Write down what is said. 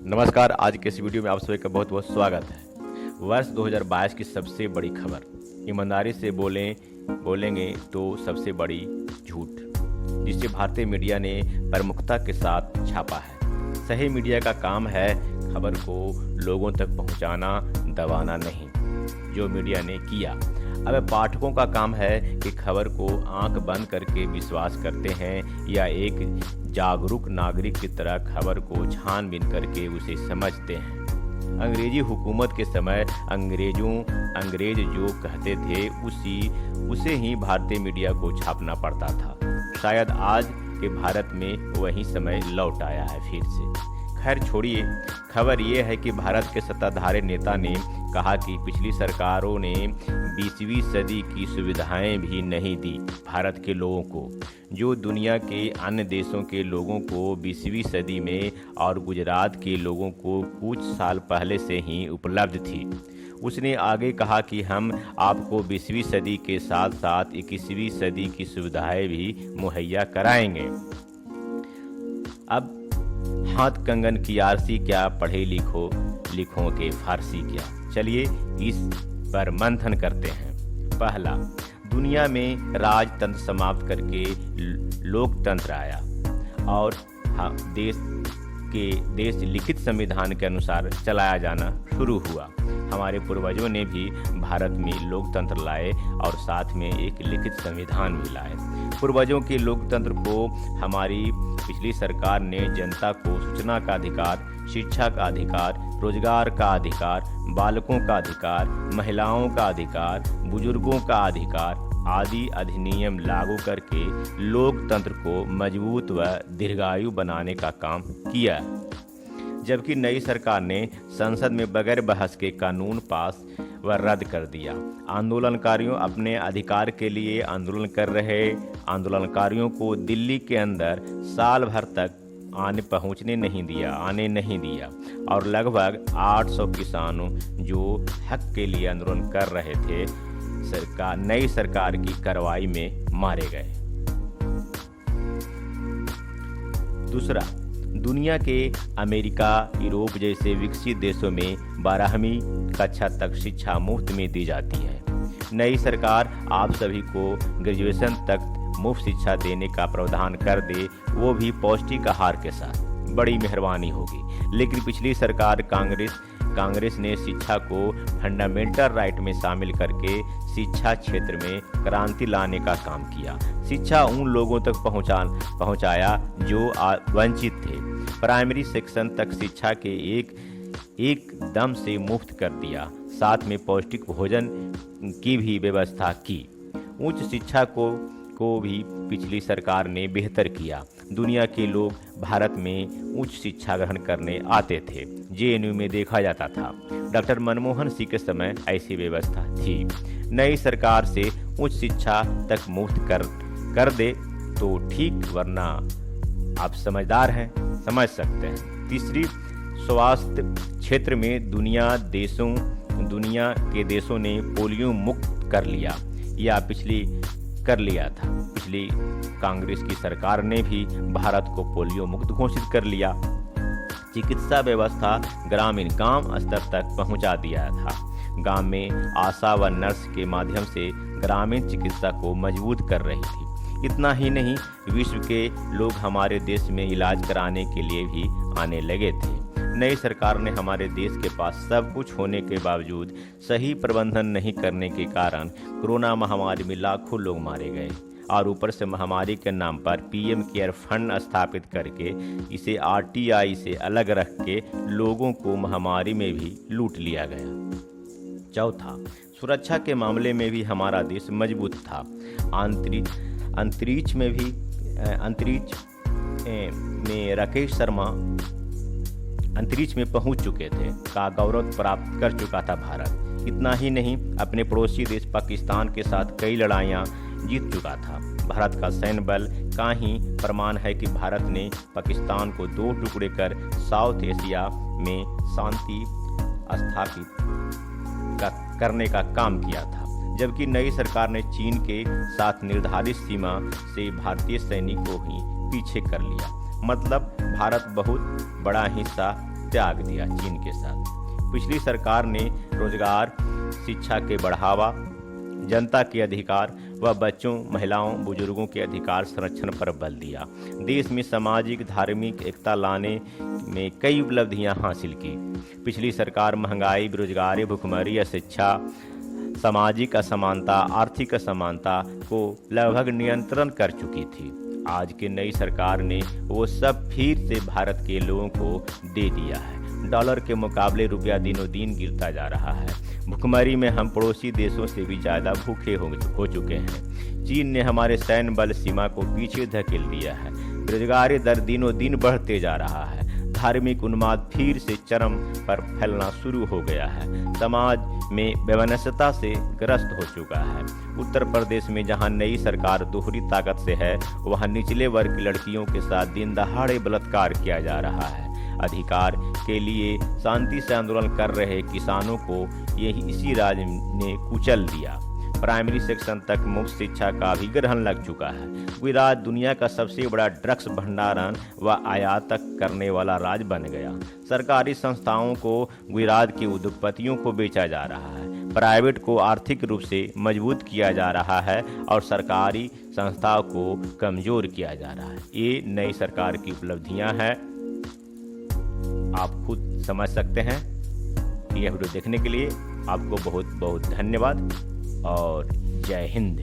नमस्कार। आज के इस वीडियो में आप सभी का बहुत बहुत स्वागत है। वर्ष 2022 की सबसे बड़ी खबर, ईमानदारी से बोलेंगे तो सबसे बड़ी झूठ, जिसे भारतीय मीडिया ने प्रमुखता के साथ छापा है। सही मीडिया का काम है खबर को लोगों तक पहुंचाना, दबाना नहीं, जो मीडिया ने किया। अब पाठकों का काम है कि खबर को आंख बंद करके विश्वास करते हैं या एक जागरूक नागरिक की तरह खबर को छानबीन करके उसे समझते हैं। अंग्रेजी हुकूमत के समय अंग्रेज जो कहते थे उसे ही भारतीय मीडिया को छापना पड़ता था। शायद आज के भारत में वही समय लौट आया है फिर से। खैर छोड़िए, खबर ये है कि भारत के सत्ताधारी नेता ने कहा कि पिछली सरकारों ने 20वीं सदी की सुविधाएं भी नहीं दी भारत के लोगों को, जो दुनिया के अन्य देशों के लोगों को 20वीं सदी में और गुजरात के लोगों को कुछ साल पहले से ही उपलब्ध थी। उसने आगे कहा कि हम आपको 20वीं सदी के साथ साथ 21वीं सदी की सुविधाएं भी मुहैया कराएंगे। अब हाथ कंगन की आरसी क्या, पढ़े लिखों के फारसी क्या। चलिए इस पर मंथन करते हैं। पहला, दुनिया में राजतंत्र समाप्त करके लोकतंत्र आया और देश लिखित संविधान के अनुसार चलाया जाना शुरू हुआ। हमारे पूर्वजों ने भी भारत में लोकतंत्र लाए और साथ में एक लिखित संविधान भी लाए। पूर्वजों के लोकतंत्र को हमारी पिछली सरकार ने जनता को सूचना का अधिकार, शिक्षा का अधिकार, रोजगार का अधिकार, बालकों का अधिकार, महिलाओं का अधिकार, बुजुर्गों का अधिकार आदि अधिनियम लागू करके लोकतंत्र को मजबूत व दीर्घायु बनाने का काम किया। जबकि नई सरकार ने संसद में बगैर बहस के कानून पास व रद्द कर दिया। आंदोलनकारियों अपने अधिकार के लिए आंदोलन कर रहे आंदोलनकारियों को दिल्ली के अंदर साल भर तक आने नहीं दिया और लगभग 800 किसानों जो हक के लिए आंदोलन कर रहे थे नई सरकार की कार्रवाई में मारे गए। दूसरा, दुनिया के अमेरिका, यूरोप जैसे विकसित देशों में 12वीं कक्षा तक शिक्षा मुफ्त में दी जाती है। नई सरकार आप सभी को ग्रेजुएशन तक मुफ्त शिक्षा देने का प्रावधान कर दे, वो भी पौष्टिक आहार के साथ, बड़ी मेहरबानी होगी। लेकिन पिछली सरकार कांग्रेस ने शिक्षा को फंडामेंटल राइट में शामिल करके शिक्षा क्षेत्र में क्रांति लाने का काम किया। शिक्षा उन लोगों तक पहुंचाया जो वंचित थे। प्राइमरी सेक्शन तक शिक्षा के एक दम से मुफ्त कर दिया। साथ में पौष्टिक भोजन की भी व्यवस्था की। उच्च शिक्षा को भी पिछली सरकार ने बेहतर किया। दुनिया के लोग भारत में उच्च शिक्षा ग्रहण करने आते थे। जेएनयू में देखा जाता था। डॉक्टर मनमोहन सिंह के समय ऐसी व्यवस्था थी। नई सरकार से उच्च शिक्षा तक मुफ्त कर दे तो ठीक, वरना आप समझदार हैं, समझ सकते हैं। तीसरी, स्वास्थ्य क्षेत्र में दुनिया के देशों ने पोलियो मुक्त कर लिया था। पिछली कांग्रेस की सरकार ने भी भारत को पोलियो मुक्त घोषित कर लिया। चिकित्सा व्यवस्था गांव स्तर तक पहुंचा दिया था। गांव में आशा व नर्स के माध्यम से ग्रामीण चिकित्सा को मजबूत कर रही थी। इतना ही नहीं, विश्व के लोग हमारे देश में इलाज कराने के लिए भी आने लगे थे। नई सरकार ने हमारे देश के पास सब कुछ होने के बावजूद सही प्रबंधन नहीं करने के कारण कोरोना महामारी में लाखों लोग मारे गए और ऊपर से महामारी के नाम पर पीएम केयर फंड स्थापित करके इसे आरटीआई से अलग रख के लोगों को महामारी में भी लूट लिया गया। चौथा, सुरक्षा के मामले में भी हमारा देश मजबूत था। अंतरिक्ष में राकेश शर्मा अंतरिक्ष में पहुंच चुके थे का गौरव प्राप्त कर चुका था भारत। इतना ही नहीं, अपने पड़ोसी देश पाकिस्तान के साथ कई लड़ाइयां जीत चुका था। भारत का सैन्य बल का ही प्रमाण है कि भारत ने पाकिस्तान को 2 टुकड़े कर साउथ एशिया में शांति स्थापित करने का काम किया था। जबकि नई सरकार ने चीन के साथ निर्धारित सीमा से भारतीय सैनिक को ही पीछे कर लिया। मतलब भारत बहुत बड़ा हिस्सा त्याग दिया चीन के साथ। पिछली सरकार ने रोजगार, शिक्षा के बढ़ावा, जनता के अधिकार व बच्चों, महिलाओं, बुजुर्गों के अधिकार संरक्षण पर बल दिया। देश में सामाजिक धार्मिक एकता लाने में कई उपलब्धियां हासिल की। पिछली सरकार महंगाई, बेरोजगारी, भुखमरी, अशिक्षा, सामाजिक असमानता, आर्थिक असमानता को लगभग नियंत्रण कर चुकी थी। आज की नई सरकार ने वो सब फिर से भारत के लोगों को दे दिया है। डॉलर के मुकाबले रुपया दिनों दिन गिरता जा रहा है। भुखमरी में हम पड़ोसी देशों से भी ज़्यादा भूखे हो चुके हैं। चीन ने हमारे सैन्य बल सीमा को पीछे धकेल दिया है। बेरोजगारी दर दिनों दिन बढ़ते जा रहा है। धार्मिक उन्माद फिर से चरम पर फैलना शुरू हो गया है। समाज में वैमनस्यता से ग्रस्त हो चुका है। उत्तर प्रदेश में जहां नई सरकार दोहरी ताकत से है, वहां निचले वर्ग की लड़कियों के साथ दिन दहाड़े बलात्कार किया जा रहा है। अधिकार के लिए शांति से आंदोलन कर रहे किसानों को इसी राज्य ने कुचल दिया। प्राइमरी सेक्शन तक मुफ्त शिक्षा का भी ग्रहण लग चुका है। गुजरात दुनिया का सबसे बड़ा ड्रग्स भंडारण व आयात करने वाला राज्य बन गया। सरकारी संस्थाओं को गुजरात के उद्योगपतियों को बेचा जा रहा है। प्राइवेट को आर्थिक रूप से मजबूत किया जा रहा है और सरकारी संस्थाओं को कमजोर किया जा रहा है। ये नई सरकार की उपलब्धियां हैं। आप खुद समझ सकते हैं। यह वीडियो देखने के लिए आपको बहुत बहुत धन्यवाद और जय हिंद।